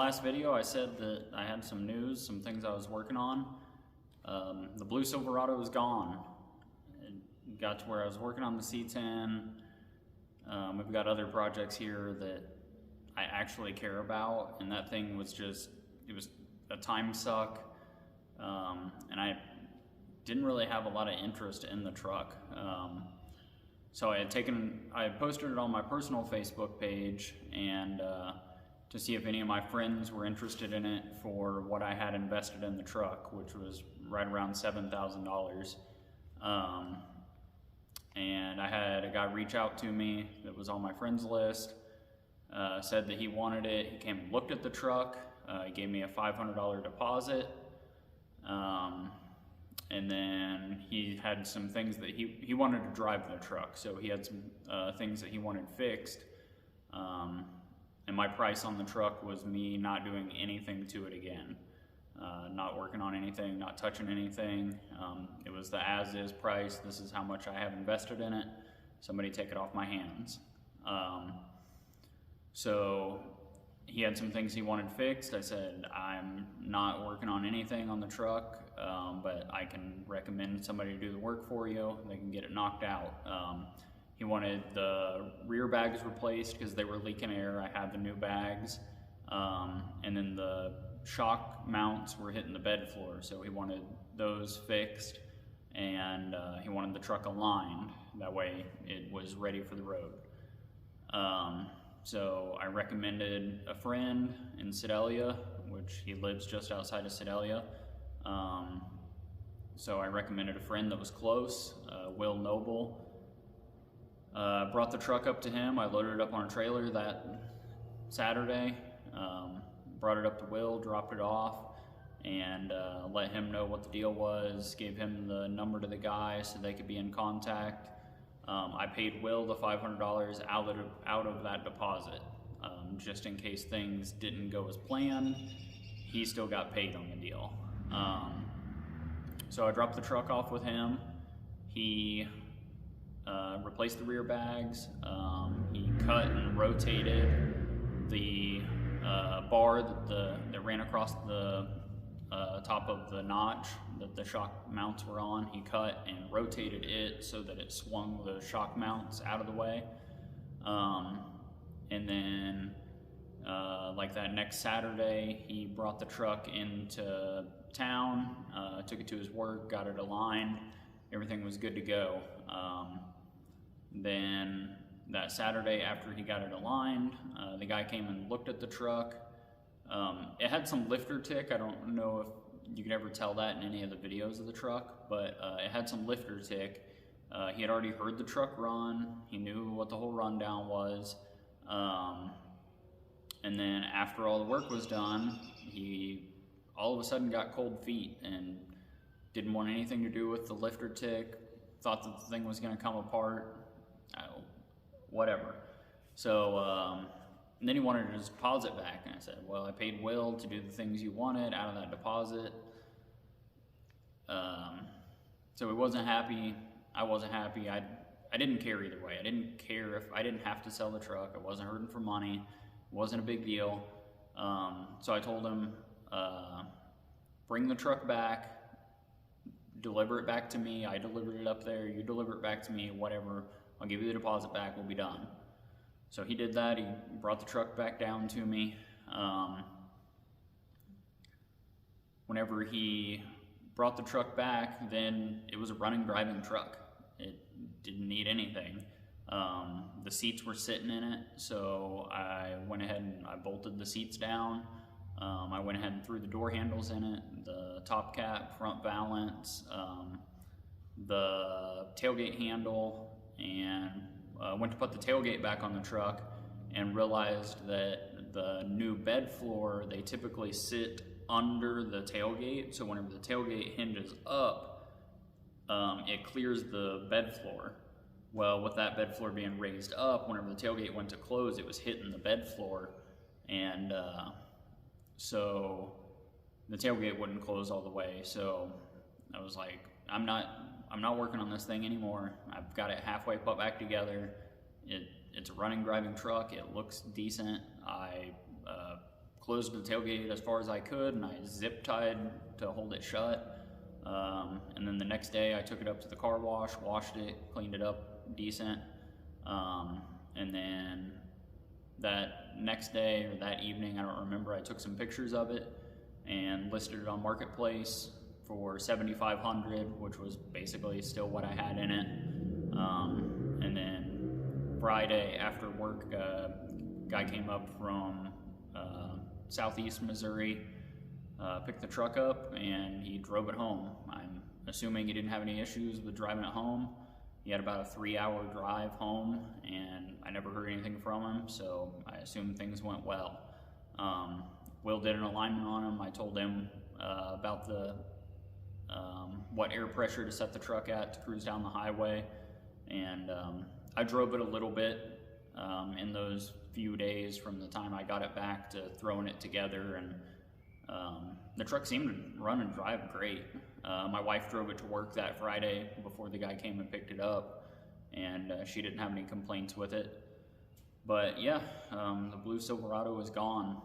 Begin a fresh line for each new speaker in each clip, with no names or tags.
last video I said that I had some news, some things I was working on. The blue Silverado is gone. It got to where I was working on the C10. We've got other projects here that I actually care about, and that thing was just, it was a time suck. And I didn't really have a lot of interest in the truck. So I posted it on my personal Facebook page and to see if any of my friends were interested in it for what I had invested in the truck, which was right around $7,000. And I had a guy reach out to me that was on my friends list, said that he wanted it. He came and looked at the truck. He gave me a $500 deposit. And then he had some things that he wanted to drive the truck, so he had some things that he wanted fixed. And my price on the truck was me not doing anything to it again, not working on anything, not touching anything. It was the as-is price. This is how much I have invested in it. Somebody take it off my hands. So he had some things he wanted fixed. I said, I'm not working on anything on the truck, but I can recommend somebody to do the work for you. They can get it knocked out. He wanted the rear bags replaced because they were leaking air. I had the new bags. And then the shock mounts were hitting the bed floor, so he wanted those fixed. And he wanted the truck aligned. That way it was ready for the road. So I recommended a friend in Sedalia, which he lives just outside of Sedalia. So I recommended a friend that was close, Will Noble. Brought the truck up to him. I loaded it up on a trailer that Saturday, brought it up to Will, dropped it off, and let him know what the deal was, gave him the number to the guy so they could be in contact. I paid Will the $500 out of that deposit, just in case things didn't go as planned. He still got paid on the deal. So I dropped the truck off with him. He replaced the rear bags. He cut and rotated the bar that ran across the top of the notch that the shock mounts were on. He cut and rotated it so that it swung the shock mounts out of the way. And then like that next Saturday, he brought the truck into town, took it to his work, got it aligned. Everything was good to go. Then that Saturday after he got it aligned, the guy came and looked at the truck. It had some lifter tick. I don't know if you could ever tell that in any of the videos of the truck, but it had some lifter tick. He had already heard the truck run. He knew what the whole rundown was. And then after all the work was done, he all of a sudden got cold feet and didn't want anything to do with the lifter tick, thought that the thing was going to come apart, whatever. So and then he wanted his deposit back, and I said, well, I paid Will to do the things you wanted out of that deposit. So he wasn't happy. I wasn't happy. I didn't care either way. I didn't care if I didn't have to sell the truck. I wasn't hurting for money. It wasn't a big deal. So I told him, bring the truck back, deliver it back to me. I delivered it up there. You deliver it back to me, whatever. I'll give you the deposit back. We'll be done. So he did that. He brought the truck back down to me. Whenever he brought the truck back, then it was a running, driving truck. It didn't need anything. The seats were sitting in it, so I went ahead and I bolted the seats down. I went ahead and threw the door handles in it, the top cap, front valance, the tailgate handle, and went to put the tailgate back on the truck and realized that the new bed floor, they typically sit under the tailgate, so whenever the tailgate hinges up, it clears the bed floor. Well, with that bed floor being raised up, whenever the tailgate went to close, it was hitting the bed floor, and so the tailgate wouldn't close all the way. So I was like, I'm not working on this thing anymore. I've got it halfway put back together. It's a running, driving truck. It looks decent. I closed the tailgate as far as I could, and I zip tied to hold it shut. And then the next day I took it up to the car wash, washed it, cleaned it up decent. And then that next day or that evening, I don't remember, I took some pictures of it and listed it on Marketplace for $7,500, which was basically still what I had in it. And then Friday after work, guy came up from southeast Missouri, picked the truck up, and he drove it home. I'm assuming he didn't have any issues with driving it home. He had about a 3-hour drive home, and I never heard anything from him, so I assume things went well. Will did an alignment on him. I told him about the what air pressure to set the truck at to cruise down the highway, and I drove it a little bit in those few days from the time I got it back to throwing it together, and the truck seemed to run and drive great. My wife drove it to work that Friday before the guy came and picked it up, and she didn't have any complaints with it. But yeah, the blue Silverado is gone.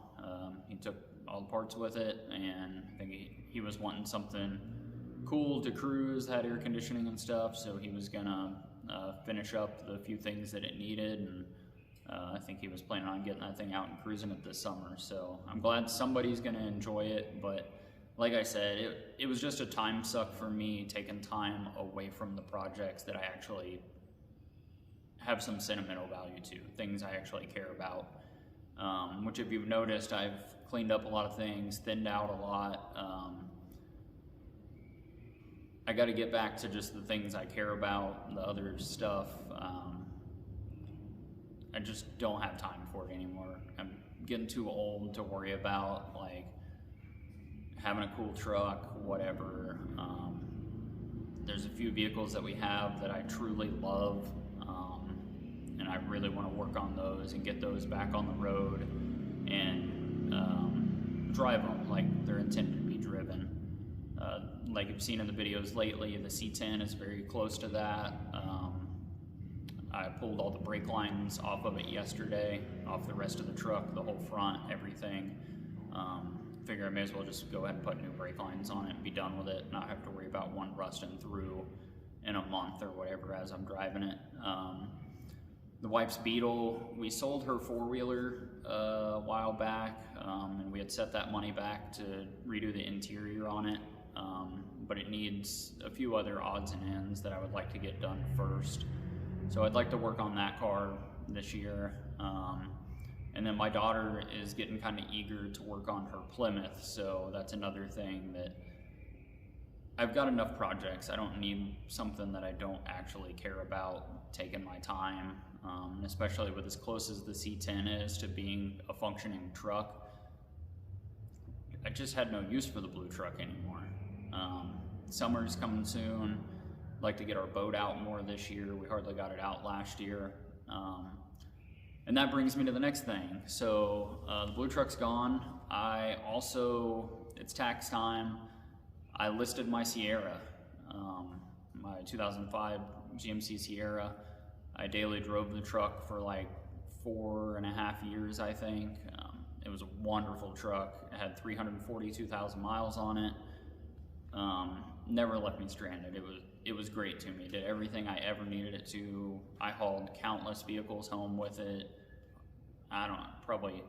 He took all the parts with it, and I think he was wanting something cool to cruise, had air conditioning and stuff, so he was gonna finish up the few things that it needed, and I think he was planning on getting that thing out and cruising it this summer. So I'm glad somebody's gonna enjoy it, but like I said, it was just a time suck for me, taking time away from the projects that I actually have some sentimental value to, things I actually care about. Which, if you've noticed, I've cleaned up a lot of things, thinned out a lot. I got to get back to just the things I care about, the other stuff. I just don't have time for it anymore. I'm getting too old to worry about like having a cool truck, whatever. There's a few vehicles that we have that I truly love, and I really want to work on those and get those back on the road and drive them like they're intended to be driven. Like you've seen in the videos lately, the C10 is very close to that. I pulled all the brake lines off of it yesterday, off the rest of the truck, the whole front, everything. Figure I may as well just go ahead and put new brake lines on it and be done with it, not have to worry about one rusting through in a month or whatever as I'm driving it. The wife's Beetle, we sold her four-wheeler a while back, and we had set that money back to redo the interior on it, but it needs a few other odds and ends that I would like to get done first. So I'd like to work on that car this year. And then my daughter is getting kind of eager to work on her Plymouth, so that's another thing that I've got enough projects. I don't need something that I don't actually care about taking my time, especially with as close as the C10 is to being a functioning truck. I just had no use for the blue truck anymore. Summer's coming soon. I'd like to get our boat out more this year. We hardly got it out last year. And that brings me to the next thing. So the blue truck's gone. It's tax time. I listed my Sierra, my 2005 GMC Sierra. I daily drove the truck for like 4.5 years, I think. It was a wonderful truck. It had 342,000 miles on it. Never left me stranded. It was great to me. It did everything I ever needed it to. I hauled countless vehicles home with it. I don't know, probably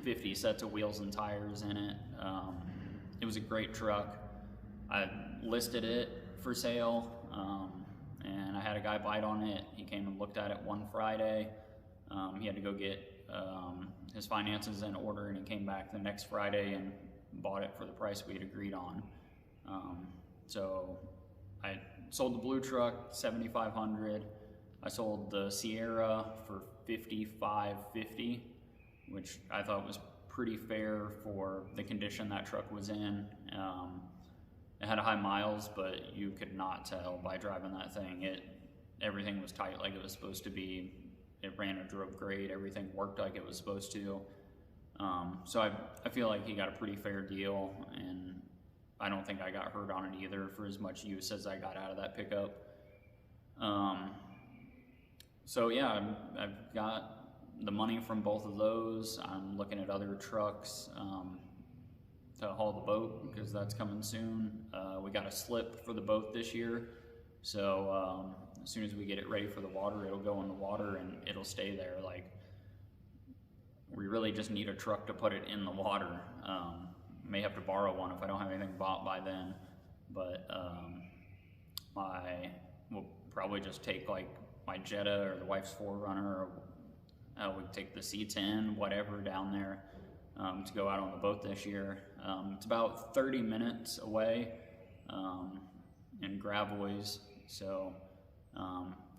50 sets of wheels and tires in it. It was a great truck. I listed it for sale, and I had a guy bite on it. He came and looked at it one Friday. He had to go get his finances in order, and he came back the next Friday and bought it for the price we had agreed on. So I sold the blue truck, $7,500. I sold the Sierra for $55.50, which I thought was pretty fair for the condition that truck was in. It had high miles, but you could not tell by driving that thing. Everything was tight like it was supposed to be. It ran and drove great. Everything worked like it was supposed to. So I feel like he got a pretty fair deal, and I don't think I got hurt on it either for as much use as I got out of that pickup. So yeah, I've got the money from both of those, I'm looking at other trucks to haul the boat because that's coming soon. We got a slip for the boat this year, so as soon as we get it ready for the water, it'll go in the water and it'll stay there. Like, we really just need a truck to put it in the water. May have to borrow one if I don't have anything bought by then, but we'll probably just take like my Jetta or the wife's 4Runner, or we take the C10, whatever, down there to go out on the boat this year. It's about 30 minutes away in Gravois, so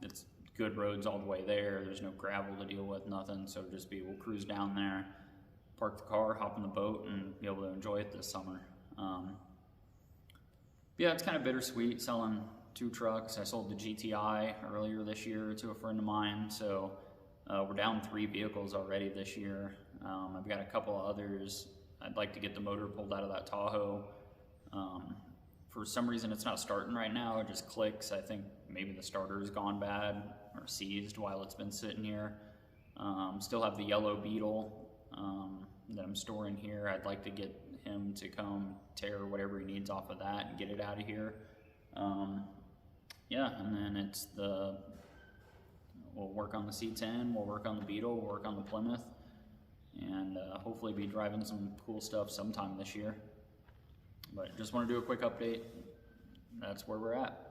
it's good roads all the way there. There's no gravel to deal with, nothing, so we'll cruise down there, park the car, hop in the boat, and be able to enjoy it this summer. Yeah, it's kind of bittersweet selling 2 trucks. I sold the GTI earlier this year to a friend of mine, so we're down 3 vehicles already this year. I've got a couple of others. I'd like to get the motor pulled out of that Tahoe. For some reason it's not starting right now, it just clicks. I think maybe the starter's gone bad or seized while it's been sitting here. Still have the yellow Beetle that I'm storing here. I'd like to get him to come tear whatever he needs off of that and get it out of here. Yeah, and then we'll work on the C10, we'll work on the Beetle, we'll work on the Plymouth, and hopefully be driving some cool stuff sometime this year. But just want to do a quick update. That's where we're at.